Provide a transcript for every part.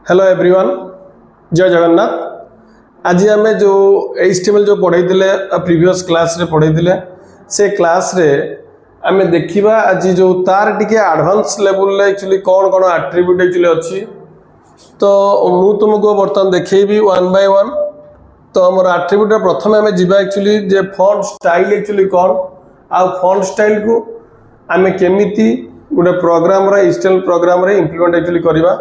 Hello everyone, जय जगन्नाथ। आज आम जो HTML जो पढ़ाई प्रीवियस क्लास रे पढ़ाई से क्लास रे आम देखा आज जो तार टिके एडवांस लेवल एक्चुअली कौन कौन एट्रिब्यूट एक्चुअली अच्छी तो मु तुमको बर्तमान देखी वन बाय वन। तो मोर एट्रिब्यूट प्रथम आम जा एक्चुअली जे फॉन्ट स्टाइल एक्चुअली कौन आ फॉन्ट स्टाइल को आम केमिति गोटे प्रोग्राम HTML प्रोग्राम रे इंप्लीमेंट एक्चुअली करवा।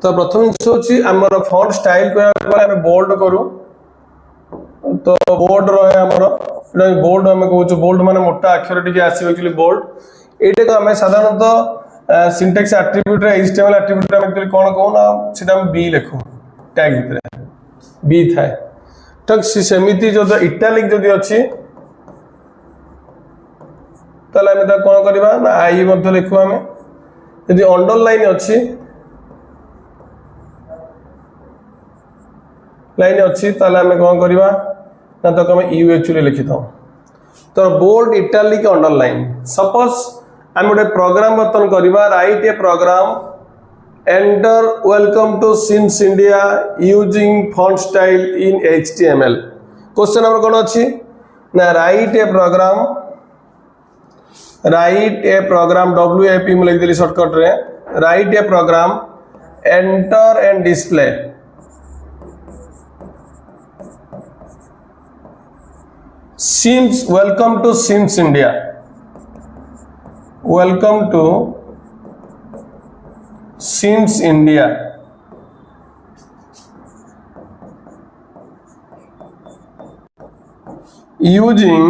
तो प्रथम जिन हूँ आमर फॉन्ट स्टाइल कहते बोल्ड करूँ तो बोल्ड रहे आमर बोल्ड आम कहूँ बोल्ड माने मोटा अक्षर टी आसो एक्चुअली बोल्ड ये आम साधारणतः syntax attribute HTML attribute actually कौन कहूँ ना सीधा बी लिखू टैग भितर बी थाए ठीक सेमती जो इटालिक जदि अच्छी ताले आम कौन करवा ना आई लिखू आम यदि अंडरलाइन अच्छी लाइन अच्छी ताले आम कौन करवा ना तो आम यू एक्चुअली लिखी था। तो बोल्ड इटालिक अंडरलाइन सपोज आम गोटे प्रोग्राम बर्तन करवा write a program enter welcome to SIMS India using font style in HTML। Question number कौन अच्छी ना राइट ए प्रोग्राम WAP मैं लिखदेली शॉर्टकट रे write a program enter and display Sims welcome to Sims India welcome to Sims India using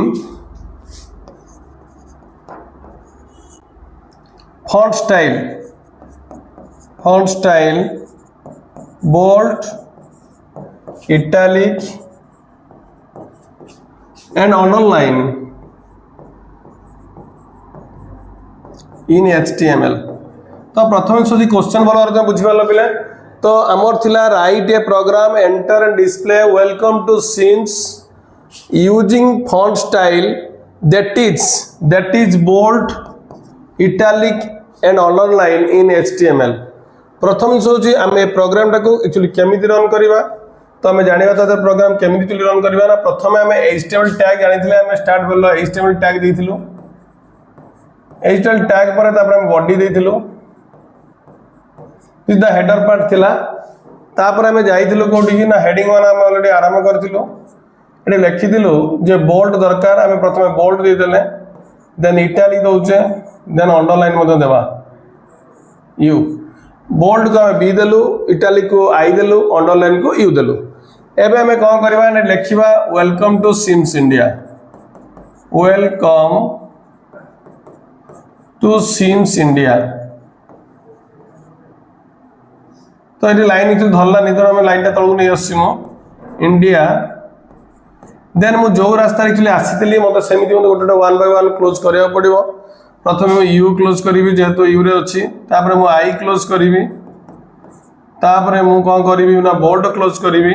font style bold italic and underline in HTML। तो प्रथम सोची question भल बुझीपार पिले तो आमर थिला write a program enter and display welcome to SIMS using font style that is bold italic and underline in HTML। प्रथम सोची आम ए प्रोग्राम टाको एक्चुअली केमिति रन करवा तो आम जाना तो प्रोग्राम केमिति रन करवा ना प्रथम आम HTML टैग जानी आम स्टार्ट कर HTML टैग देथिलु HTML टैग पर आम बॉडी देथिलु सीधा हेडर पार्ट थिला तापर आम जाइथिलु कोठी कि ना हेडिंग वन आम ऑलरेडी आरंभ करथिलु एटे लिखिथिलु जे बोल्ड दरकार आम प्रथम बोल्ड दे देले देन इटालिक दउचे देन अंडरलाइन मते देबा यू बोल्ड को आम बी देलु इटालिक को आई देलु अंडरलाइन को यू देलु। एबे हमें कौन करवा लिखा welcome to SIMS India welcome to SIMS India. तो ये लाइन धरला नहीं तो लाइन टा तलू नहीं आसो इंडिया देन मु जो रास्ता एक्चुअली आसी मतलब सेमती गोटे वन बाय वन क्लोज करा पड़ो। प्रथम मुझे यू क्लोज करी जेहेतु यू रे अच्छी तापर मु आई क्लोज करी तापर मु कौन करी ना बोल्ड क्लोज करी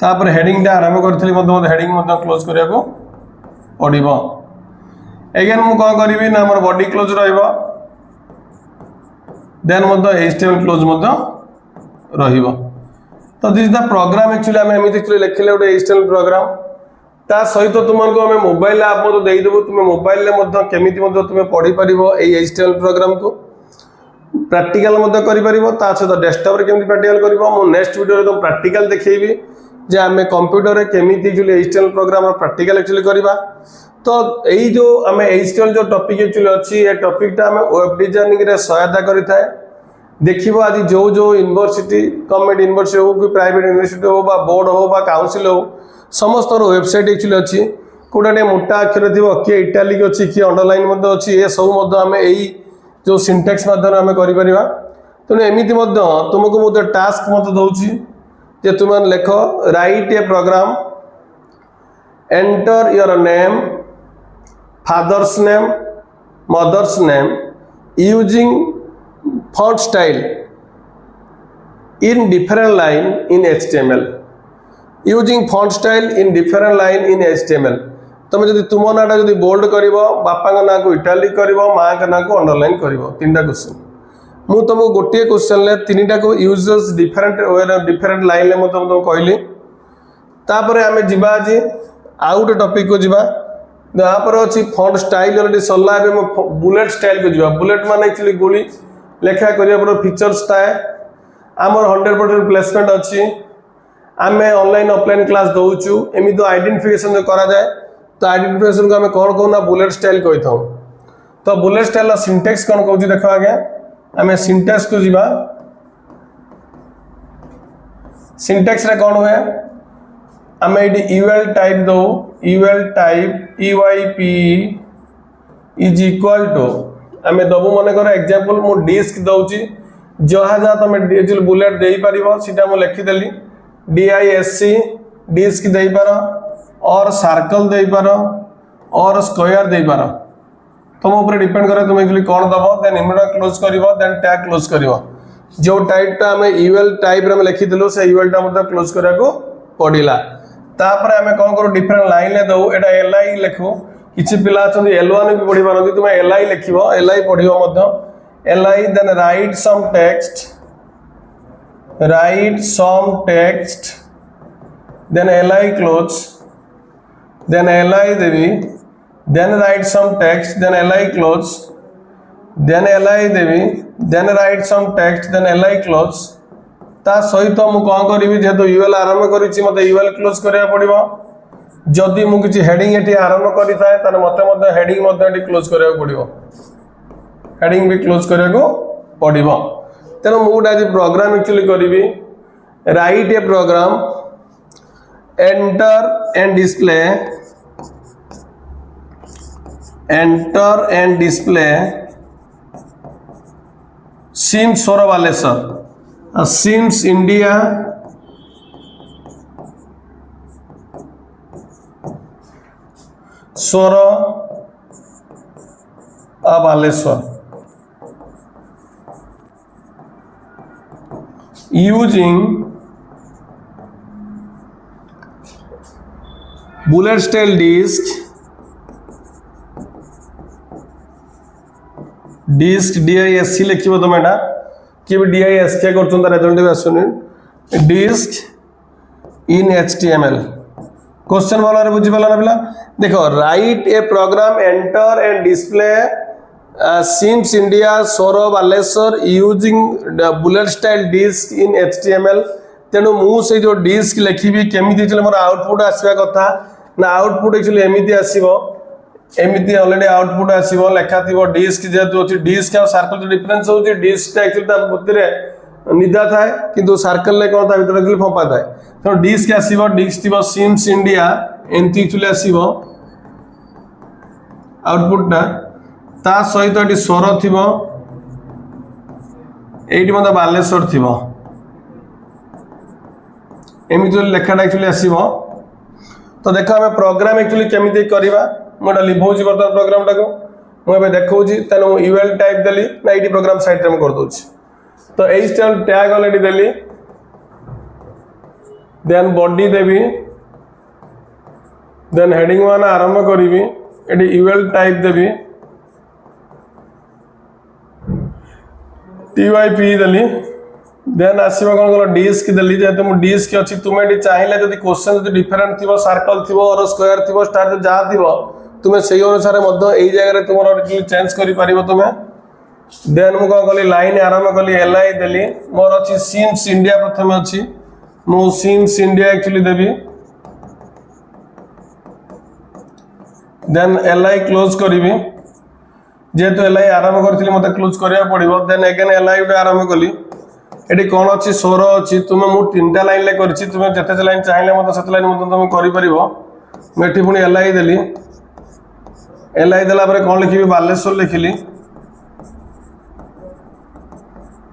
तापर हेडिंग टा आरंभ करी हेडिंग क्लोज करने को पड़ो। एगेन मु कौन करी ना मोर बॉडी क्लोज रहिबो देन HTML क्लोज रहिबो। तो दिस द प्रोग्राम एक्चुअली आम एमती एक्चुअली लिखिले गोटे HTML प्रोग्राम ता सहित तुमको आम मोबाइल आप देदेबू तुम मोबाइल केमिति तुम पढ़ी पार HTML प्रोग्राम को प्रैक्टिकल कर सहित डेस्कटॉप केमिति प्रैक्टिकल कर नेक्स्ट वीडियो तुम प्रैक्टिकल देखी जे आम कंप्यूटर रे केमिति actually HTML program practical actually करवा। तो यही जो आम HTML जो टॉपिक एक्चुअली अच्छी ये टॉपिकटा आम वेब डिजाइनिंग रे सहायता करिथाय। देखिबो आज जो यूनिवर्सिटी गवर्नमेंट यूनिवर्सिटी हो कि प्राइवेट यूनिवर्सिटी हो बा बोर्ड हो बा काउंसिल हो समस्त वेबसाइट एक्चुअली अच्छी कोटा मोटा अक्षर थी किए इटालिक अच्छी किए अंडरलाइन अच्छी ये सब आम यही जो सिंटेक्स माध्यम आम कर तेणु एमती तुमको मुझे टास्क मत दूसरी जे तुम लेख write a program enter your name father's name mother's name using font style in different line in HTML using font style in different line in HTML। तुम जब तुम नाटा बोल्ड कर बापा ना को इटालिक कर माँ का ना को अंडरलाइन कर तीन टा क्वेश्चन मु तुमको गोटे क्वेश्चन ले तीनटा को users different way different line ले तुमको कहली तापर आम जा आज आउ गोटे टॉपिक को जीवा यहाँ पर अच्छी फॉन्ट स्टाइल ऑलरेडी सरला बुलेट स्टाइल को जीवा बुलेट मान एक्चुअली गोली लेखा करने फीचर्स थाए आमर 100% प्लेसमेंट अच्छी आम ऑनलाइन ऑफलाइन क्लास दौचु एमती तो आइडेंटिफिकेशन जो करा जाए तो आइडेंटिफिकेशन को आम कौन कहूना बुलेट स्टाइल कही था तो बुलेट स्टाइल सिंटेक्स कौन कहूँ देख आज्ञा आम सिंटेक्स को जीवा सिंटेक्स रे कौन हुए आम ये यूएल टाइप दो UL type EYP is equal to आम दबू मन कर एग्जांपल मु डिस्क दउची जहाँ जहाँ तुम डिजिटल बुलेट दे पार मुझे लिखिदेली DISC डिस्क दे पार और सर्कल दे पार और स्क्वायर दे पार तुम ऊपर डिपेंड करे तुम एक्चुअली कौन दब देन इनवर्टर क्लोज कर देन टैग क्लोज कर जो टाइपटा आम यूएल टाइप रे लिखिदेलु से यूएलटा मतलब क्लोज करा को पड़िला तापर आम कौन करूँ डिफरेंट लाइन ले दऊ एटा LI लिखु किसी पिला L1 भी पढ़ी पारती तुम LI लिख LI पढ़ LI then write some text then LI close then LI देवी then write some text then LI close then LI देवी then write some text then LI close ता सहित मु कौन करी जेहेतु यूएल आरंभ करी मत यूएल क्लोज करा पड़ो जदि मु किसी हेडिंग ये आरंभ करी थाए ताने मते हेडिंग क्लोज करा पड़ो हेडिंग भी क्लोज करा पड़ो तेणु मुझे आज प्रोग्राम एक्चुअली करी write a program enter and display SIMS सोर बालेश्वर सिम्स इंडिया सोर Baleshwar using bullet style disk DISC लिखिबो तुम एटा कि DISC करछन तार रिजल्ट भी आसुनी डिस्क इन HTML क्वेश्चन वाला रे बुझी पाला ना पिला देखो write a program enter and display CIMS India Soro Baleshwar using bullet style disc in HTML तेणु मुझे जो डिस्क लिखी केमी मोर आउटपुट आसवा कथा ना आउटपुट एक्चुअली एमती आसो एमती ऑलरेडी आउटपुट आसो लेखा थी डिस्क जेहेतु अच्छी डिस्क और सर्कल जो डिफरेन्स हो डिस्क एक्चुअली निदा थाए किंतु सर्कल कौन था भर फंपा थाए तो डिस्क आसो डिस्क थी सिम्स इंडिया एमती एक्चुअली आसो आउटपुटा ता सहित ये स्वर थी ये मतलब बालेश्वर थी एमती लेखाटा एक्चुअली आसो तो देख आम प्रोग्राम एक्चुअली केमी करवा मुझे लिभाऊँ बर्तमान प्रोग्राम टाक मुझे देखा तेणु यूएल टाइप देली ना ये प्रोग्राम साइड में करदे तो HTML टैग ऑलरेडी देली देन बॉडी देवी देन हेडिंग वन आरंभ करी ये यूएल टाइप देवी TYP देली देन आसवा कौन कल डिस्क देली जेहेतु मुझे डिस्क अच्छी तुम्हें ये चाहिए जब क्वेश्चन जो डिफरेंट थी सर्कल थी और स्क्वायर थी स्टार जहाँ थी तुम्हें से अनुसार यही जगह तुम चेंज कर तुम्हें देन मुझे कौन कली लाइन आरंभ कली LI देली मोर अच्छी सिम्स इंडिया प्रथम अच्छी मु सिम्स इंडिया एक्चुअली देवी देन LI क्लोज करी जेहेतु LI आरंभ करी मत क्लोज करा पड़ो देन एगेन LI गोटे आरंभ कली ये कौन अच्छी स्वर अच्छी तुम्हें मुझे 3टा लाइन ले कर तुम्हें जिते लाइन चाहिए मतलब से लाइन तुम कर मुझे पुणी LI देली LI देला कौन लिखी बालेश्वर लिखिली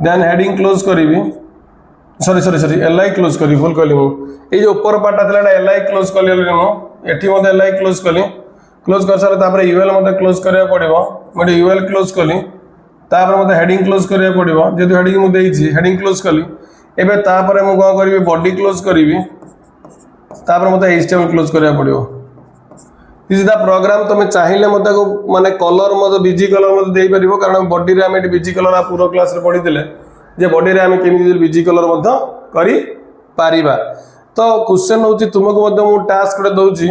देन हेडिंग क्लोज करी सॉरी LI क्लोज करी भूल कहली मुझे जो ऊपर पार्टा था LI क्लोज कली मुझे LI क्लोज कली क्लोज कर सारे यूएल मत क्लोज करा पड़ो मुझे यूएल क्लोज कली मत हेडिंग क्लोज करा पड़ो जेहतु हेडिंग मुझे हेडिंग क्लोज कली एवं तापर मुझे कौन करी बॉडी क्लोज करी मत HTML क्लोज करा पड़ो दिस इज द प्रोग्राम तुम चाहिए मत माने कलर मत बीजी कलर मत दे पारिबो कारण बॉडी रे हम बीजी कलर पूरा क्लास रे पढ़ी देले जे बॉडी रे हम केमी बीजी कलर मत करी पारिबा। तो क्वेश्चन होची तुमको मत मु टास्क रे दोची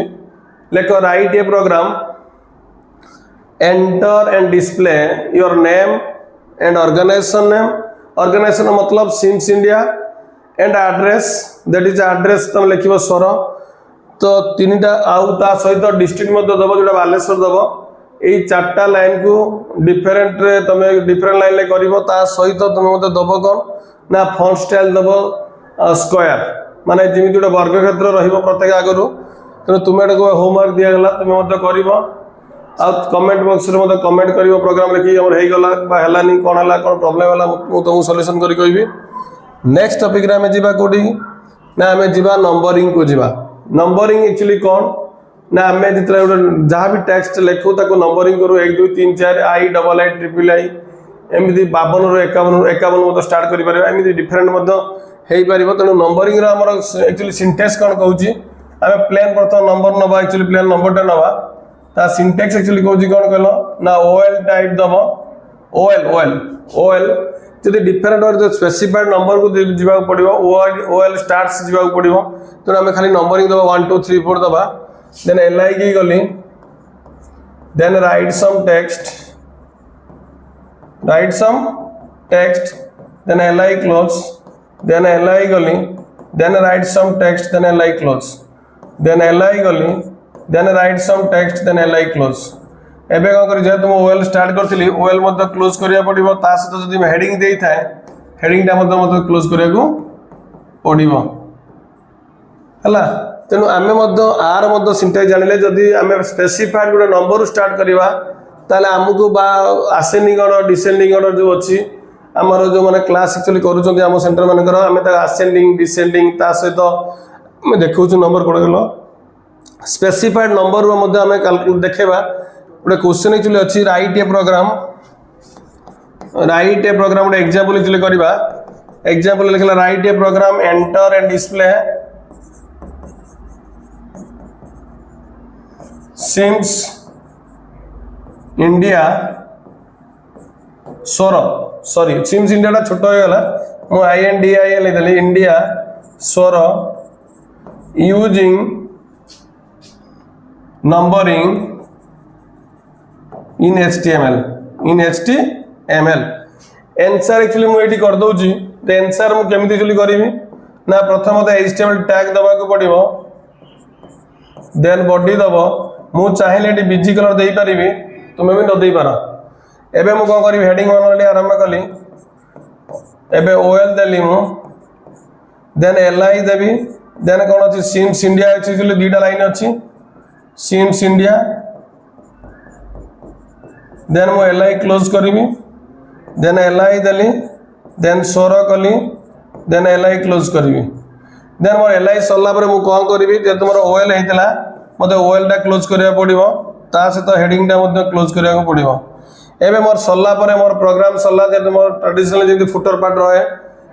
लेख write a program enter and display your name and organisation name organisation मतलब Sims India and address that is address तुम लिखिबो स्वर तो तीनटा आउ ता सहित डिस्ट्रिक्ट मत दबो जोटा बालेश्वर दबो एई चारटा लाइन को डिफरेंट रे तमे डिफरेंट लाइन ले करिवो ता सहित तुम मत दबो कोन ना फॉन्ट स्टाइल दबो स्क्वायर माने जेमि जोटा वर्ग क्षेत्र रहिबो प्रत्येक आगरु तो तुम एटा होमवर्क दिया गला तुम मत करिवो आ कमेंट बॉक्स रे मत कमेंट करिवो प्रोग्राम रे कि हमर हेई गला बा हलानी कोन हला कोन प्रॉब्लम हला मु तुमको सॉल्यूशन करि कहबी। नेक्स्ट टॉपिक रे हमें जिबा कोडी ना हमें जिबा नंबरिंग को जिबा। नंबरिंग एक्चुअली कौन ना हमें जितने जहाँ भी टेक्स्ट लिखू ताको नंबरिंग करू 1 2 3 4 I double I triple I एमती 52 ରୁ 51 मत स्टार्ट करि परबा एमती डिफरेंट मत हेई परिबो। तेणु नंबरिंग रो हमर एक्चुअली सिंटेक्स कोन कहूची आमे प्लेन प्रथम नंबर नबा एक्चुअली प्लेन नंबर टा नबा ता सिंटेक्स एक्चुअली कहूची कोन कहलो ना ओएल टाइप दबो ओएल जदि डिफरेंट और जो स्पेसिफाइड नंबर को जीवा पड़ो ओएल स्टार्ट्स जीवा पड़ो तेणु आम खाली नंबरिंग दबा 1 2 3 4 दबा देन एलआई की गली then write some text then LI close then LI गली then write some text then LI close then LI गली then write some text then LI close. एबे कौन करी जे तुम ओएल स्टार्ट करथिली ओएल मत क्लोज करिया पड़िबो ता सहित जदि हेडिंग देई थाए हेडिंग टा मत क्लोज करिया को पड़िबो हला। तेणु आमे मत आर मत सिंटेक्स जानिले जदि आमे स्पेसिफाइड गोटे नंबर स्टार्ट करिवा ताले हमकु बा असेंडिंग ऑर्डर डिसेंडिंग ऑर्डर जो अछि हमर जो माने क्लास एक्चुअली करूछन हम सेंटर माने करो आमे ता असेंडिंग डिसेंडिंग ता सहित मैं देखौछु नंबर कोड गेलो स्पेसिफाइड नंबर रो मध्य आमे कैलकुलेट देखेबा गोटे क्वेश्चन एक्चुअली अच्छी राइट ए प्रोग्राम गोटे एग्जांपल एक्चुअली करबा एग्जांपल लिखला write a program enter and display CIMS India SIMS India टा छोट हो गला मु INDIA ले देली इंडिया स्वर using numbering in HTML answer actually मु एटी कर दउची तो आंसर मु केमिति एक्चुअली करबी ना प्रथम तो HTML टैग दबा को पड़िबो देन बॉडी दबो मु चाहिले एटी बीजी कलर देई परिबी तुमे भी न देई पारो। एबे मु कोन करबी हेडिंग वन आरंभ कली एबे ओएल देली मु देन एलआई देबी देन कोन अछि सिम्स इंडिया एक्चुअली दुटा लाइन अछि सिम्स इंडिया देन मु एलआई क्लोज करबी देन एलआई देली देन सोरो कली देन एलआई क्लोज करबी देन मोर एलआई सरला पर मु कोन करबी जे तुमरो ओएल हेतला मते ओएल टा क्लोज करिया पड़िबो ता से तो हेडिंग टा मते क्लोज करिया को पड़िबो। एबे मोर सरला पर मोर प्रोग्राम सरला जे मोर ट्रेडिशनल जे फुटर पार्ट रहे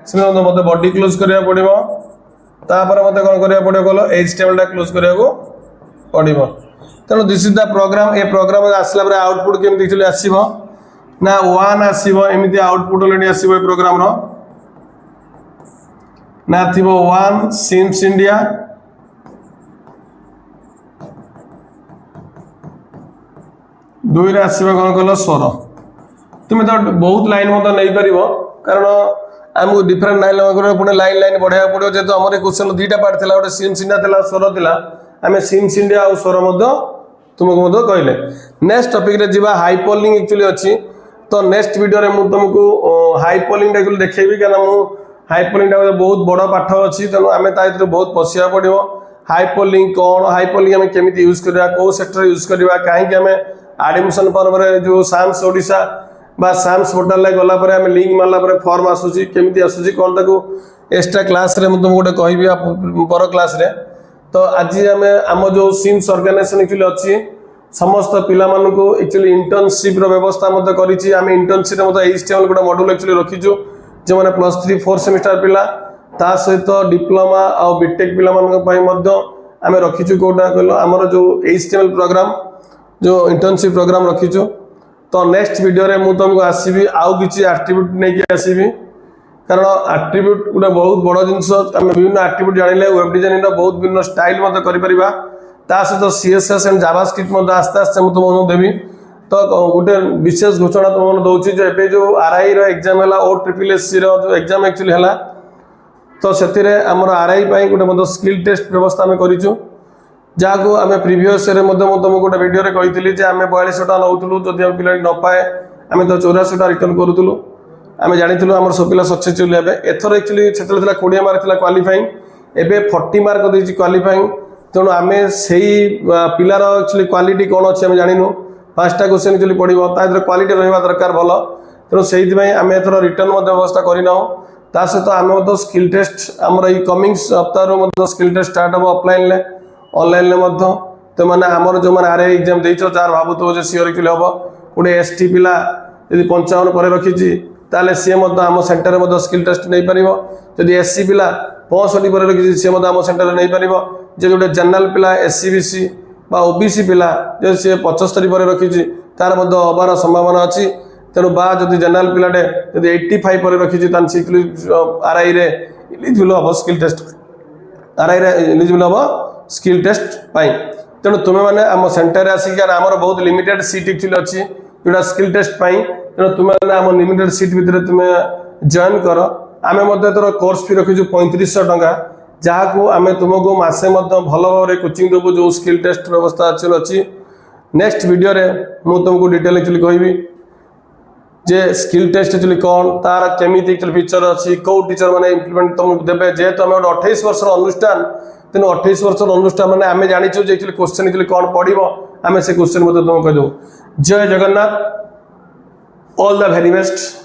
से मते बॉडी क्लोज करिया पड़िबो ता पर मते कोन करिया पड़िबो कहलो HTML टा क्लोज करिया को पड़िबो। तेणु दिस इज द प्रोग्राम ए प्रोग्राम आसला पर आउटपुट केमति एक्चुअली आसीबो ना 1 आसीबो एमिति आउटपुट ऑलरेडी आसीबो ए प्रोग्राम रो ना थिबो 1 सिम्स इंडिया दुई रे आसीबो कोन कहलो स्वर तुम तो बहुत लाइन मत नहीं पारिबो कारण आमको डिफरेंट लाइन लगा पुणे लाइन बढ़ाया पड़ो जेहेतु आम क्वेश्चन दुईटा पार्ट था गोटे सिम्स इंडिया था स्वर था आम सिम्स इंडिया और स्वर तुमको कहले। नेक्स्ट टॉपिक रे जीवा हाइपरलिंक एक्चुअली अच्छी तो नेक्स्ट वीडियो रे मु तुमको हाइपरलिंक एक्चुअली देखेबी कारण मु हाइपरलिंक बहुत बड़ पाठ अच्छी तेणु आम ता बहुत पशिया पड़ो हाइपरलिंक कौन हाइपरलिंक आम केमी यूज करवा कौ सेक्टर यूज करवा कहीं आम एडमिशन पर्व जो साम्स ओडिशा बा साम्स पोर्टाल गला पर आम लिंक मारला पर फॉर्म आसूची केमिति आसूची कौन ताको एक्स्ट्रा क्लास रे तुमको गोटे कहबी पर क्लास रे। तो आज आम आम जो सिम्स ऑर्गेनाइजेशन एक्चुअली अच्छी समस्त पिला मानकु एक्चुअली इंटर्नशिप रो व्यवस्था मते करिछि आम इंटर्नशिप रे मते HTML गोटे मॉड्यूल एक्चुअली रखिछु जे माने +3 4 सेमेस्टर पिला ता सहित डिप्लोमा आ बीटेक पिला मानक पई मते आम रखीचु कौटा कहल आमर जो HTML प्रोग्राम जो इंटर्नशिप प्रोग्राम रखीचु। तो नेक्स्ट वीडियो रे मु तुमको आसीबी आउ किछि एट्रिब्यूट नहीं आसीबी कारण एट्रिब्यूट गोटे बहुत बड़ जिनस आम विभिन्न एट्रिब्यूट जानिले वेब डिजाइनिंग बहुत विभिन्न स्टाइल मत करिपरिबा ता सहित CSS एंड जावास्क्रिप्ट मत आस्ते आस्ते मु तुमको देबी। तो गोटे विशेष घोषणा तुम दौची जो एबे जो RI रो एग्जाम हला OSSC रो जो एग्जाम एक्चुअली हला तो सेतिरे हमर RI पई गोटे मत स्किल टेस्ट व्यवस्था में करिचु जाको आम प्रीवियस रे मध्य मु तुमको गोटे वीडियो रे कहितली जे आम 42 टाका नउतलु जदि हम पिला न पाए आम तो 84 टाका रिटर्न करूतलु आम जानितलु हमर सब पिला सक्सेसफुल हेबे। एथर एक्चुअली सेतले थिला 20 मार्क थिला क्वालिफाइंग एबे 40 मार्क देछि क्वालिफाइंग तेणु आम से पिलार एक्चुअली क्वालिटी कौन अच्छे आम जानू 5टा क्वेश्चन एक्चुअली पड़ो तार क्वालिटी रहा दरकार भल तेणु से आम एथर रिटर्न व्यवस्था करना ता सहित आम स्किल टेस्ट आमर ये कमिंग सप्ताह स्किल टेस्ट स्टार्ट हम ऑफलाइन ऑनलाइन तो मैंने आमर जो मैंने RI एग्जाम देर भावुव सियोर एक्चुअली हम गोटे ST पिला यदि 55 पर रखी ताले सी आम सेंटर में स्किल टेस्ट नहीं पार जदि SC पिला 65 पर रखी सी आम सेंटर नहीं पार जे गोटे जनरल पिला SC BC बा OBC पिला जो सी 75 पर रखी तार हबार संभावना अच्छी तेणु बा जदि जनरल पिलाटे जदि 85 पर रखी RI रे इलिजिबल हम स्किल टेस्ट RI रे इलिजिबल हम स्किल टेस्ट पाई तेणु तुम्हें मैंने आम सेंटर आसिक आमर बहुत लिमिटेड सीट एक्चुअली अच्छी जोटा स्किल टेस्ट पाई तेणु तुम्हें आम लिमिटेड सीट भितर तुम्हें जॉइन कर आम तर कोर्स फी रखीचु 3500 टंका जहाँ को आम तुमको मसे भल भाव कोचिंग देवु जो स्किल टेस्ट व्यवस्था एक्चुअली अच्छी। नेक्स्ट वीडियो रे मु तुमको डिटेल एक्चुअली कहबी जे स्किल टेस्ट एक्चुअली कौन तार केमी एक्चुअली फीचर अच्छी कौ टीचर मैंने इम्प्लीमेंट तुमको देवे जेहेतु आम 28 वर्ष अनुष्ठान तेणु 28 वर्ष अनुष्ठान मैंने आम जाचु एक्चुअली क्वेश्चन एक्चुअली कौन पड़ो आम से क्वेश्चन तुमको कहीदेव। जय Jagannath, all the very best.